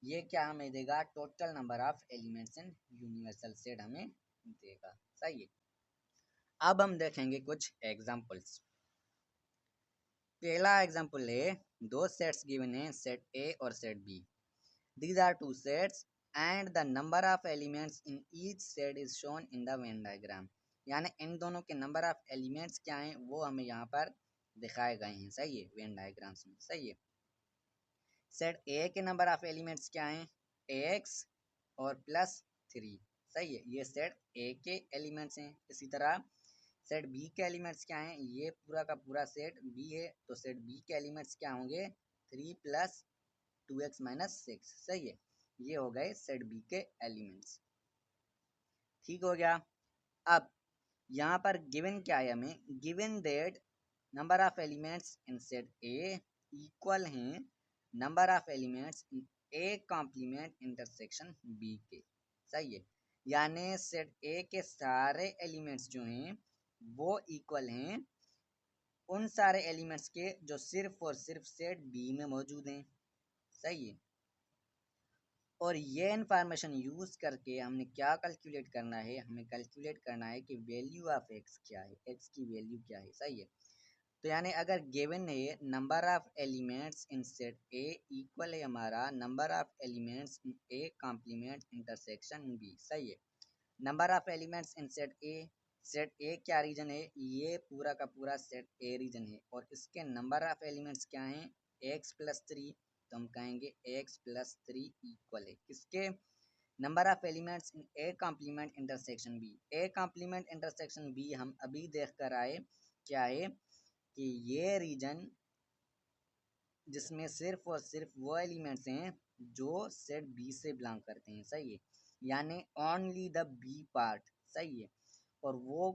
Speaker 1: ये क्या हमें देगा, total number of elements in universal set हमें देगा। सही है। अब हम देखेंगे कुछ एग्जांपल्स। पहला एग्जांपल है, दो सेट्स गिवन है, सेट ए और set B. These are two sets and the number of elements in each set is shown in the Venn diagram। यानी इन दोनों के नंबर ऑफ एलिमेंट्स क्या हैं वो हमें यहाँ पर दिखाए गए हैं। सही है। वेन डायग्राम्स में। सही है। सेट ए के नंबर ऑफ एलिमेंट्स क्या हैं, एक्स और प्लस 3। सही है। ये सेट ए के एलिमेंट्स हैं। इसी तरह सेट बी के एलिमेंट्स क्या हैं, ये पूरा का पूरा सेट बी है, तो सेट बी के एलिमेंट्स क्या होंगे, 3 प्लस 2x माइनस 6। सही है। ये हो गए सेट बी के एलिमेंट्स। ठीक हो गया। अब यहाँ पर गिवन क्या है, हमें given that number of elements in set A equal हैं number of elements in A complement intersection B के। सही है। यानी सेट ए के सारे एलिमेंट्स जो हैं वो इक्वल हैं उन सारे एलिमेंट्स के जो सिर्फ और सिर्फ सेट बी में मौजूद हैं। सही है। और ये इन्फॉर्मेशन यूज़ करके हमने क्या कैलकुलेट करना है, हमें कैलकुलेट करना है कि वैल्यू ऑफ एक्स क्या है, एक्स की वैल्यू क्या है। सही है। तो यानी अगर गिवन है number of elements in set A equal है हमारा number of elements in A complement intersection B. सही है। Number of elements in set A क्या रीजन है, ये पूरा का पूरा सेट ए रीजन है, और इसके नंबर ऑफ एलिमेंट्स क्या हैं, एक्स प्लस 3। तो हम कहेंगे एक्स प्लस 3 इक्वल है किसके, number of elements in A complement intersection B. A complement intersection B हम अभी देख कर आए क्या है कि ये रीजन जिसमें सिर्फ और सिर्फ वो एलिमेंट्स हैं जो सेट बी से बिलोंग करते हैं। सही है। यानी ओनली द बी पार्ट। सही है। और वो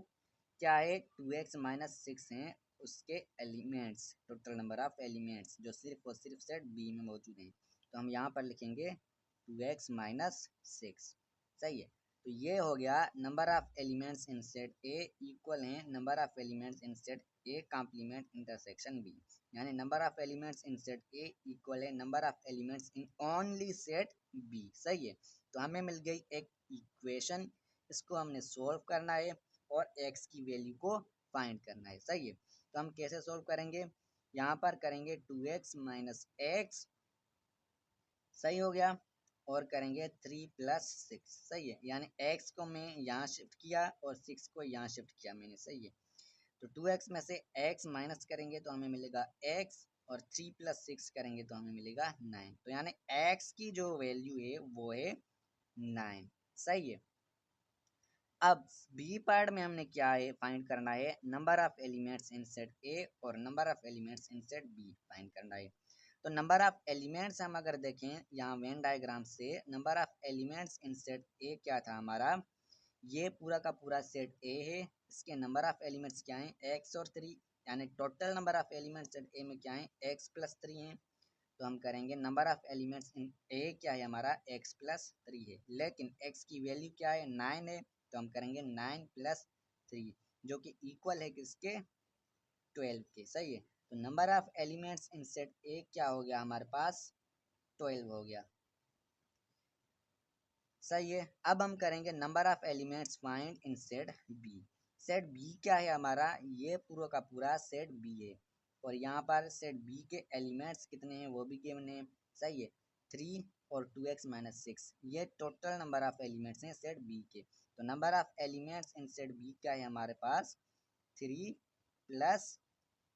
Speaker 1: क्या है, 2x माइनस 6 हैं उसके elements, total number of elements जो सिर्फ और सिर्फ सेट बी में मौजूद हैं। तो हम यहाँ पर लिखेंगे 2x माइनस 6। सही है, तो ये हो गया number of elements in set A equal है number of elements in set A complement intersection B, यानी number of elements in set A equal है number of elements in only set B. सही है, तो हमें मिल गई एक इक्वेशन, इसको हमने सोल्व करना है और x की वैल्यू को फाइंड करना है। सही है, तो हम कैसे सोल्व करेंगे, यहाँ पर करेंगे 2x माइनस एक्स, सही हो गया, और करेंगे 3 प्लस 6। सही है, यानी x को मैं यहाँ शिफ्ट किया और 6 को यहाँ शिफ्ट किया मैंने। सही है, तो 2x में से x माइनस करेंगे तो हमें मिलेगा x, और 3 प्लस 6 करेंगे तो हमें मिलेगा 9। तो यानी x की जो वैल्यू है वो है 9। सही है, अब बी पार्ट में हमने क्या है फाइंड करना है, number of elements in set A और number of elements in set B find करना है। तो नंबर ऑफ एलिमेंट्स हम अगर देखें यहाँ वेन डायग्राम से, number of elements in set A क्या था हमारा, ये पूरा का पूरा सेट ए है, इसके नंबर ऑफ एलिमेंट्स क्या हैं, एक्स और 3, यानी total number of elements set ए में क्या है, एक्स प्लस 3 है। तो हम करेंगे नंबर ऑफ एलिमेंट्स इन ए क्या है हमारा, एक्स प्लस 3 है, लेकिन एक्स की वैल्यू क्या है, 9 है, तो हम करेंगे 9 प्लस 3, जो कि इक्वल है किसके, 12 के। सही है, तो number of elements in set A क्या हो गया हमारे पास, 12 हो गया। सही है, अब हम करेंगे number of elements find in set B. Set B क्या है हमारा, ये पूरा का पूरा सेट बी है, और यहाँ पर सेट बी के एलिमेंट्स कितने हैं वो भी गिवन है। सही है, 3 और 2x माइनस 6, ये टोटल नंबर ऑफ एलिमेंट्स हैं सेट बी के। तो number of elements in set B क्या है हमारे पास, 3 प्लस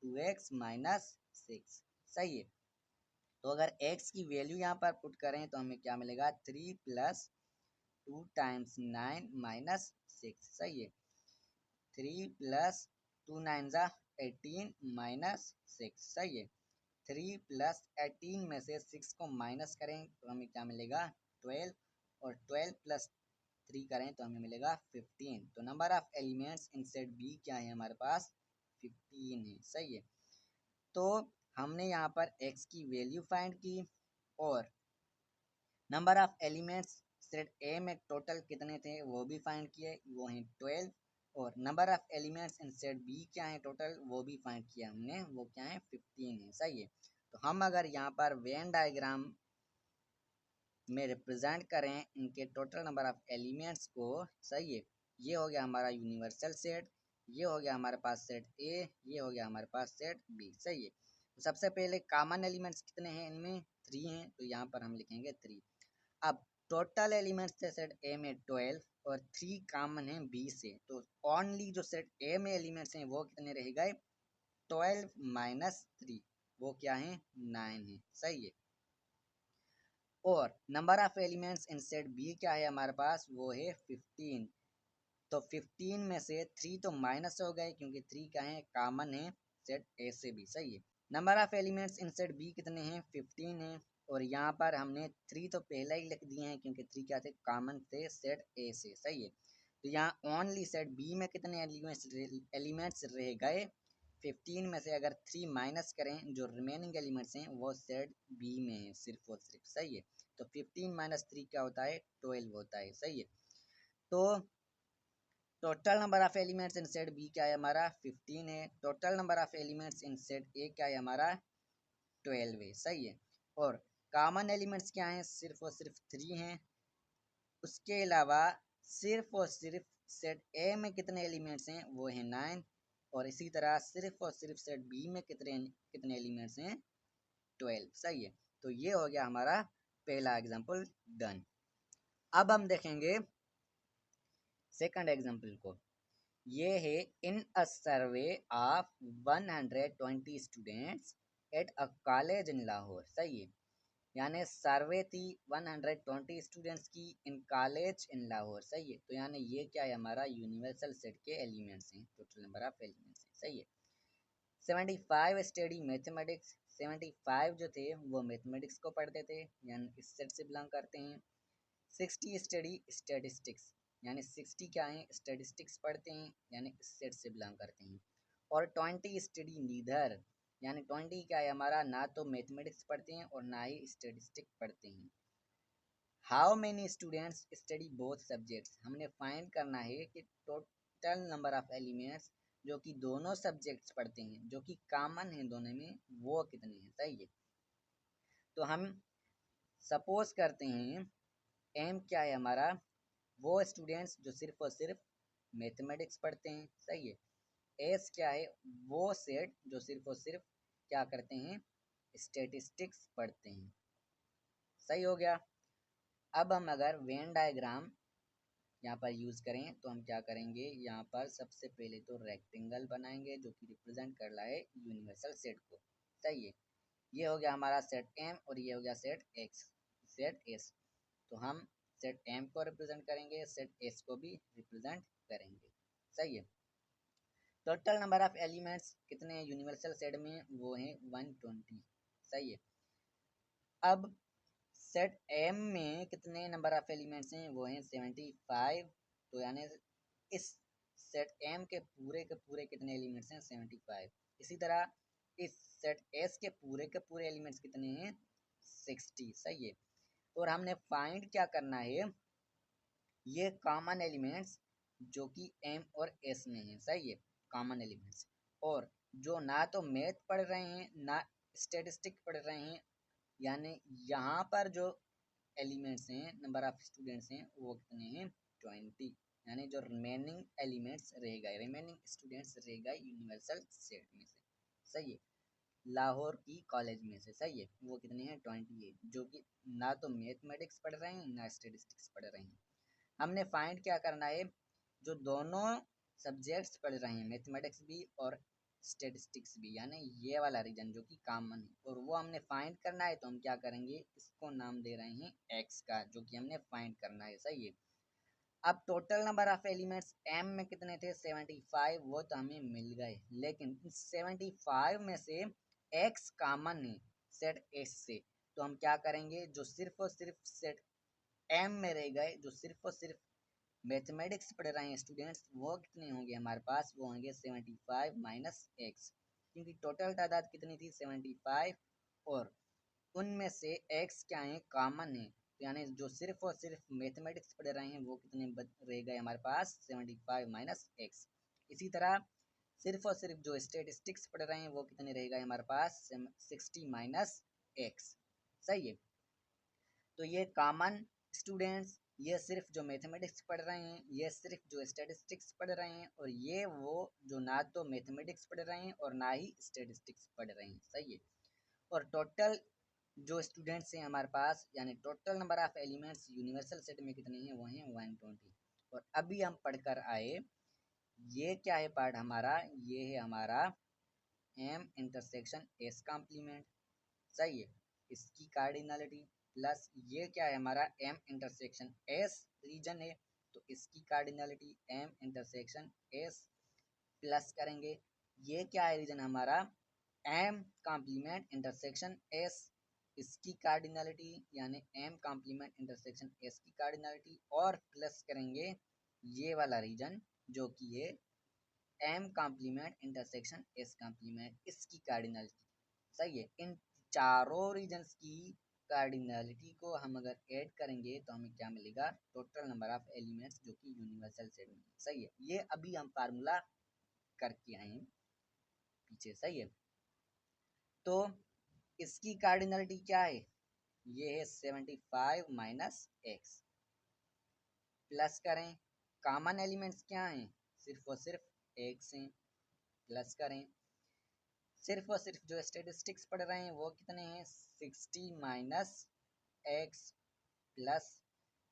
Speaker 1: 2x माइनस 6। सही है, तो अगर x की वैल्यू यहाँ पर पुट करें तो हमें क्या मिलेगा, 3 प्लस 2 टाइम्स 9 माइनस 6। सही है, 3 प्लस 2 9 ज़ा 18 माइनस 6। सही है, 3 प्लस 18 में से 6 को माइनस करें तो हमें क्या मिलेगा, 12, और 12 प्लस 3 करें तो हमें मिलेगा 15। तो number of elements in set B क्या है हमारे पास, 15 है। सही है, तो हमने यहाँ पर x की वैल्यू फाइंड की, और नंबर ऑफ एलिमेंट्स सेट ए में टोटल कितने थे वो भी फाइंड किए, वो हैं 12, और number of elements in set B क्या है टोटल वो भी फाइंड किया हमने, वो क्या है, 15 है। सही है, तो हम अगर यहाँ पर वेन डायग्राम में रिप्रेजेंट करें इनके टोटल नंबर ऑफ एलिमेंट्स को, सही है, ये हो गया हमारा यूनिवर्सल सेट, ये हो गया हमारे पास सेट ए, ये हो गया हमारे पास सेट बी। सही है, तो सबसे पहले कॉमन एलिमेंट्स कितने हैं इनमें, 3 हैं, तो यहाँ पर हम लिखेंगे 3। अब टोटल एलिमेंट्स थे सेट ए में 12, और 3 कॉमन है बी से, तो ओनली जो सेट ए में एलिमेंट्स हैं वो कितने रह गए, 12 माइनस 3, वो क्या है, 9 है। सही है, और number of elements in set B क्या है हमारे पास, वो है 15। तो 15 में से 3 तो माइनस हो गए क्योंकि 3 क्या है, कॉमन है सेट ए से भी। सही है, number of elements in set B कितने हैं, 15 है, और यहाँ पर हमने 3 तो पहले ही लिख दिए हैं क्योंकि 3 क्या थे, कॉमन थे सेट ए से। सही है, तो यहाँ ओनली सेट बी में कितने एलिमेंट्स रह गए, 15 में से अगर 3 माइनस करें जो रिमेनिंग एलिमेंट्स हैं वो सेट बी में है सिर्फ और सिर्फ। सही है, तो 15 माइनस 3 क्या होता है, 12 होता है। सही है, तो total number of elements in set B क्या है हमारा, 15 है, total number of elements in set A क्या है हमारा, 12 है। सही है, और कॉमन एलिमेंट्स क्या हैं, सिर्फ और सिर्फ 3 हैं, उसके अलावा सिर्फ और सिर्फ सेट ए में कितने एलिमेंट्स हैं वो है 9, और इसी तरह सिर्फ और सिर्फ सेट बी में कितने कितने एलिमेंट्स हैं, 12। सही है, तो ये हो गया हमारा पहला एग्जाम्पल डन। अब हम देखेंगे सेकंड एग्जाम्पल को, ये है in a survey of 120 students at a college in Lahore. सही है, यानी सर्वे थी 120 स्टूडेंट्स की इन कॉलेज इन लाहौर। सही है, तो यानी ये क्या है हमारा यूनिवर्सल सेट के एलिमेंट्स हैं, टोटल नंबर ऑफ एलिमेंट्स हैं। सही है, 75 स्टडी मैथमेटिक्स, 75 जो थे वो मैथमेटिक्स को पढ़ते थे यानी इस सेट से बिलोंग करते हैं। 60 स्टडी स्टेटिस्टिक्स, यानी 60 क्या है, स्टेटिस्टिक्स पढ़ते हैं यानी इस सेट से बिलोंग करते हैं। और 20 स्टडी नीदर, यानी 20 क्या है हमारा, ना तो मैथमेटिक्स पढ़ते हैं और ना ही स्टेटिस्टिक पढ़ते हैं। How many students study both subjects, हमने फाइंड करना है कि टोटल नंबर ऑफ एलिमेंट्स जो कि दोनों सब्जेक्ट्स पढ़ते हैं, जो कि कॉमन है दोनों में, वो कितने हैं। सही है। तो हम सपोज करते हैं एम क्या है हमारा, वो स्टूडेंट्स जो सिर्फ और सिर्फ मैथमेटिक्स पढ़ते हैं। सही है। एस क्या है, वो सेट जो सिर्फ और सिर्फ क्या करते हैं, स्टेटिस्टिक्स पढ़ते हैं। सही हो गया। अब हम अगर वेन डायग्राम यहाँ पर यूज़ करें तो हम क्या करेंगे, यहाँ पर सबसे पहले तो रेक्टेंगल बनाएंगे जो कि रिप्रेजेंट कर रहा है यूनिवर्सल सेट को। सही है। ये हो गया हमारा सेट एम और ये हो गया सेट एक्स, सेट एस। तो हम सेट एम को रिप्रेजेंट करेंगे, सेट एस को भी रिप्रेजेंट करेंगे। सही है। टोटल नंबर ऑफ एलिमेंट्स कितने हैं यूनिवर्सल सेट में, वो हैं 120। सही है। अब सेट एम में कितने नंबर ऑफ एलिमेंट्स हैं, वो हैं 75। तो यानी इस सेट एम के पूरे कितने एलिमेंट्स हैं, 75। इसी तरह इस सेट एस के पूरे एलिमेंट्स कितने हैं, 60। सही है। और हमने फाइंड क्या करना है, ये कॉमन एलिमेंट्स जो कि एम और एस में हैं। सही है। कॉमन एलिमेंट्स, और जो ना तो मैथ पढ़ रहे हैं ना स्टेटिस्टिक पढ़ रहे हैं, यानी यहाँ पर जो एलिमेंट्स हैं, नंबर ऑफ स्टूडेंट्स हैं, वो कितने हैं, 20। यानी जो रिमेनिंग एलिमेंट्स रहेगा, रिमेनिंग स्टूडेंट्स रहेगा यूनिवर्सल सेट में से। सही है। लाहौर की कॉलेज में से। सही है। वो कितने हैं, 28, जो कि ना तो मैथमेटिक्स पढ़ रहे हैं ना स्टेटिस्टिक्स पढ़ रहे हैं। हमने फाइंड क्या करना है, जो दोनों सब्जेक्ट्स पढ़ रहे हैं, मैथमेटिक्स भी और स्टेटिस्टिक्स भी, यानी ये वाला रीजन जो कि कॉमन है, और वो हमने फाइंड करना है। तो हम क्या करेंगे, इसको नाम दे रहे हैं एक्स का, जो कि हमने फाइंड करना है। सही है। अब total number of elements M में कितने थे, 75। वो तो हमें मिल गए, लेकिन 75 में से एक्स कॉमन है सेट एस से। तो हम क्या करेंगे, जो सिर्फ और सिर्फ सेट एम में रह गए, जो सिर्फ और सिर्फ मैथमेटिक्स पढ़ रहे हैं स्टूडेंट्स, वो कितने होंगे हमारे पास, वो होंगे 75 माइनस एक्स, क्योंकि टोटल तादाद कितनी थी, 75, और उनमें से एक्स क्या है, कॉमन है। तो यानी जो सिर्फ और सिर्फ मैथमेटिक्स पढ़ रहे हैं वो कितने रह गए हमारे पास, 75 माइनस एक्स। इसी तरह सिर्फ और सिर्फ जो स्टेटिस्टिक्स पढ़ रहे हैं वो कितने रह गए हमारे पास, 60 माइनस एक्स। सही है। तो ये कॉमन स्टूडेंट्स, ये सिर्फ जो मैथमेटिक्स पढ़ रहे हैं, ये सिर्फ जो स्टैटिस्टिक्स पढ़ रहे हैं, और ये वो जो ना तो मैथमेटिक्स पढ़ रहे हैं और ना ही स्टैटिस्टिक्स पढ़ रहे हैं। सही है। और टोटल जो स्टूडेंट्स हैं हमारे पास, यानी total number of elements universal set में कितने हैं, वो हैं 120। और अभी हम पढ़कर आए, ये क्या है पार्ट हमारा, ये है हमारा एम इंटरसेक्शन एस कॉम्प्लीमेंट। सही है। इसकी कार्डिनलिटी प्लस ये क्या है हमारा, एम इंटरसेक्शन एस रीजन है, तो इसकी cardinality M intersection S plus करेंगे। ये क्या है रीजन हमारा, एम कॉम्प्लीमेंट इंटरसेक्शन एस, इसकी कार्डिनलिटी यानी एम कॉम्प्लीमेंट इंटरसेक्शन एस की कार्डिनलिटी, और प्लस करेंगे ये वाला रीजन जो कि है M complement intersection S complement, इसकी कार्डिनलिटी। सही है। इन चारों रीजन्स की कार्डिनलिटी को हम अगर ऐड करेंगे तो हमें क्या मिलेगा, टोटल नंबर ऑफ एलिमेंट्स जो कि यूनिवर्सल सेट में। सही है। ये अभी हम फार्मूला करके आए हैं पीछे। सही है। तो इसकी कार्डिनलिटी क्या है, ये है 75 माइनस एक्स, प्लस करें कॉमन एलिमेंट्स क्या हैं, सिर्फ और सिर्फ एक्स हैं, प्लस करें सिर्फ और सिर्फ जो स्टेटिस्टिक्स पढ़ रहे हैं वो कितने हैं, 60 माइनस एक्स, प्लस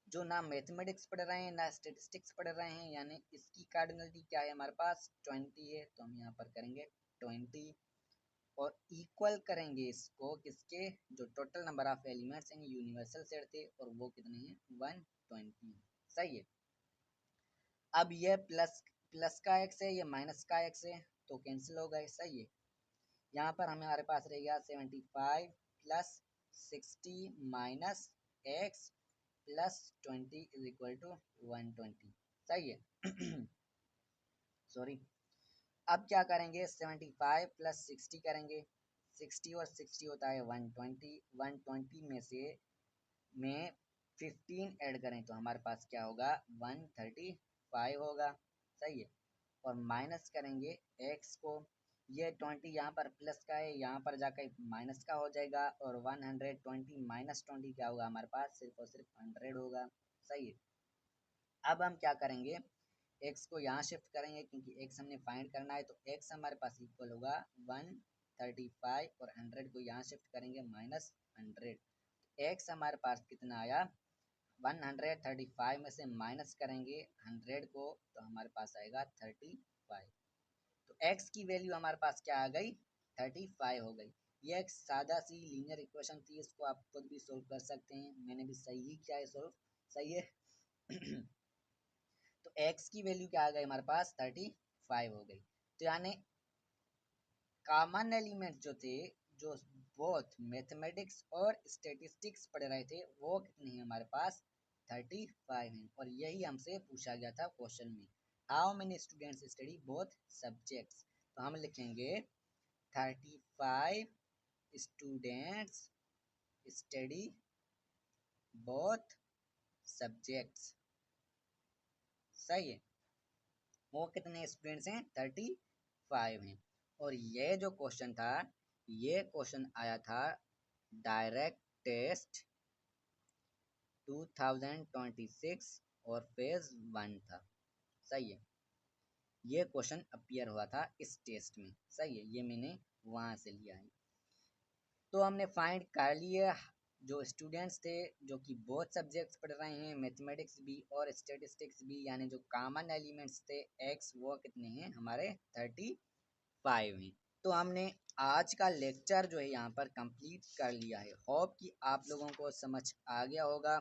Speaker 1: जो ना मैथमेटिक्स पढ़ रहे हैं ना स्टेटिस्टिक्स पढ़ रहे हैं, यानी इसकी कार्डिनलिटी क्या है हमारे पास, 20 है। तो हम यहाँ पर करेंगे 20, और इक्वल करेंगे इसको किसके, जो total number of elements in universal set थे, और वो कितने हैं, 120। सही है। अब ये प्लस प्लस का एक्स है, ये माइनस का एक्स है, तो कैंसिल हो गए। सही है। यहाँ पर हमारे पास रह गया 75 plus 60 minus X plus 20 is equal to 120। सही है। सॉरी। अब क्या करेंगे, 75 प्लस 60 करेंगे, 60 और 60 होता है 120, 120 में से में 15 ऐड करें तो हमारे पास क्या होगा 135 होगा। सही है। और माइनस करेंगे x को, ये 20 यहाँ पर प्लस का है, यहाँ पर जाकर माइनस का हो जाएगा, और 120 माइनस 20 क्या होगा हमारे पास, सिर्फ और सिर्फ 100 होगा। सही है। अब हम क्या करेंगे, x को यहाँ शिफ्ट करेंगे क्योंकि x हमने फाइंड करना है, तो x हमारे पास इक्वल होगा 135 और 100 को यहाँ शिफ्ट करेंगे -100। x हमारे पास कितना आया 135 में से माइनस करेंगे 100 को तो हमारे पास आएगा 35। तो x की वैल्यू हमारे पास क्या आ गई 35 हो गई। ये एक सादा सी लीनियर इक्वेशन थी, इसको आप खुद भी सोल्व कर सकते हैं, मैंने भी सही ही किया है सोल्व। सही है। तो x की वैल्यू क्या आ गई हमारे पास 35 हो गई। तो यानी कॉमन एलिमेंट जो थे, जो बोथ मैथमेटिक्स और स्टेटिस्टिक्स पढ़ रहे थे, वो कितने हैं हमारे पास 35 हैं। और यही हमसे पूछा गया था क्वेश्चन में, how many students study both subjects. तो हम लिखेंगे 35 स्टूडेंट्स स्टडी बोथ सब्जेक्ट्स। सही है। वो कितने स्टूडेंट्स हैं 35 हैं। और ये जो क्वेश्चन था, ये क्वेश्चन आया था डायरेक्ट टेस्ट 2026 और फेज 1 था। सही है। ये क्वेश्चन अपीयर हुआ था इस टेस्ट में। सही है। ये मैंने वहां से लिया है। तो हमने फाइंड कर लिए जो स्टूडेंट्स थे जो कि बोथ सब्जेक्ट्स पढ़ रहे हैं, मैथमेटिक्स भी और स्टेटिस्टिक्स भी, यानी जो कॉमन एलिमेंट्स थे एक्स, वो कितने हैं हमारे 35 हैं। तो हमने आज का लेक्चर जो है यहाँ पर कंप्लीट कर लिया है। होप कि आप लोगों को समझ आ गया होगा।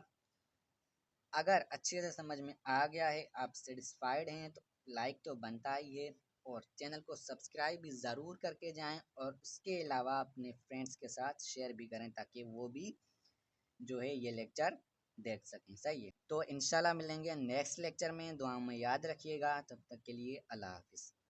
Speaker 1: अगर अच्छे से समझ में आ गया है, आप सेटिस्फाइड हैं, तो लाइक तो बनता ही है, और चैनल को सब्सक्राइब भी ज़रूर करके जाएं, और उसके अलावा अपने फ्रेंड्स के साथ शेयर भी करें ताकि वो भी जो है ये लेक्चर देख सकें। सही है। तो इंशाल्लाह मिलेंगे नेक्स्ट लेक्चर में। दुआ में याद रखिएगा। तब तक के लिए अल्लाह हाफिज़।